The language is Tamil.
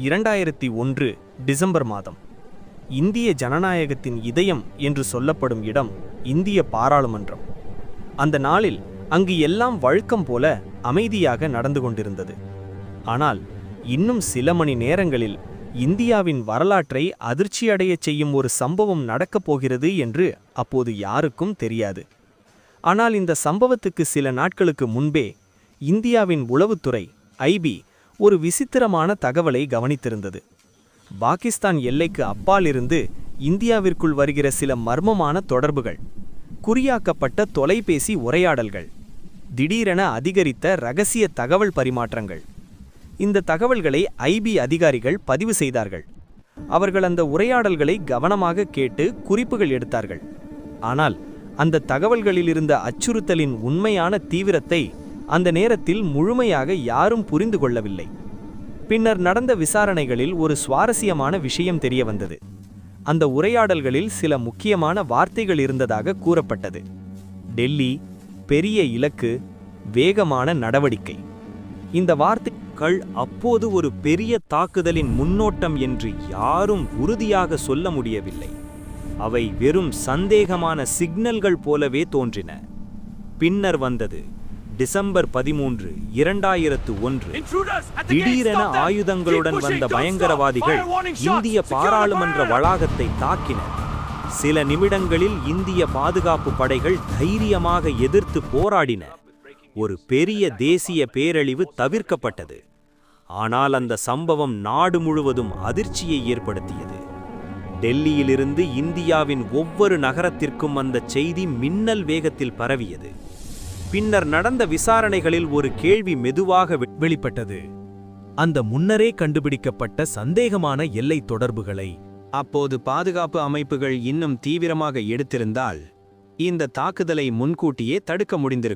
2001 டிசம்பர் மாதம். இந்திய ஜனநாயகத்தின் இதயம் என்று சொல்லப்படும் இடம் இந்திய பாராளுமன்றம். அந்த நாளில் அங்கு எல்லாம் வழக்கம் போல அமைதியாக நடந்து கொண்டிருந்தது. ஆனால் இன்னும் சில மணி நேரங்களில் இந்தியாவின் வரலாற்றை அதிர்ச்சியடையச் செய்யும் ஒரு சம்பவம் நடக்கப் போகிறது என்று அப்போது யாருக்கும் தெரியாது. ஆனால் இந்த சம்பவத்துக்கு சில நாட்களுக்கு முன்பே இந்தியாவின் உளவுத்துறை ஐபி ஒரு விசித்திரமான தகவலை கவனித்திருந்தது. பாகிஸ்தான் எல்லைக்கு அப்பாலிருந்து இந்தியாவிற்குள் வருகிற சில மர்மமான தொடர்புகள், குறியாக்கப்பட்ட தொலைபேசி உரையாடல்கள், திடீரென அதிகரித்த இரகசிய தகவல் பரிமாற்றங்கள். இந்த தகவல்களை ஐபி அதிகாரிகள் பதிவு செய்தார்கள். அவர்கள் அந்த உரையாடல்களை கவனமாக கேட்டு குறிப்புகள் எடுத்தார்கள். ஆனால் அந்த தகவல்களில் இருந்த அச்சுறுத்தலின் உண்மையான தீவிரத்தை அந்த நேரத்தில் முழுமையாக யாரும் புரிந்து கொள்ளவில்லை. பின்னர் நடந்த விசாரணைகளில் ஒரு சுவாரஸ்யமான விஷயம் தெரிய வந்தது. அந்த உரையாடல்களில் சில முக்கியமான வார்த்தைகள் இருந்ததாக கூறப்பட்டது. டெல்லி, பெரிய இலக்கு, வேகமான நடவடிக்கை. இந்த வார்த்தைகள் அப்போது ஒரு பெரிய தாக்குதலின் முன்னோட்டம் என்று யாரும் உறுதியாக சொல்ல முடியவில்லை. அவை வெறும் சந்தேகமான சிக்னல்கள் போலவே தோன்றின. பின்னர் வந்தது டிசம்பர் 13, 2001. திடீரென ஆயுதங்களுடன் வந்த பயங்கரவாதிகள் இந்திய பாராளுமன்ற வளாகத்தை தாக்கினர். சில நிமிடங்களில் இந்திய பாதுகாப்பு படைகள் தைரியமாக எதிர்த்து போராடின. ஒரு பெரிய தேசிய பேரழிவு தவிர்க்கப்பட்டது. ஆனால் அந்த சம்பவம் நாடு முழுவதும் அதிர்ச்சியை ஏற்படுத்தியது. டெல்லியிலிருந்து இந்தியாவின் ஒவ்வொரு நகரத்திற்கும் அந்த செய்தி மின்னல் வேகத்தில் பரவியது. பின்னர் நடந்த விசாரணைகளில் ஒரு கேள்வி மெதுவாக வெளிப்பட்டது. அந்த முன்னரே கண்டுபிடிக்கப்பட்ட சந்தேகமான எல்லை தொடர்புகளை அப்போது பாதுகாப்பு அமைப்புகள் இன்னும் தீவிரமாக எடுத்திருந்தால் இந்த தாக்குதலை முன்கூட்டியே தடுக்க முடிந்திருக்கும்.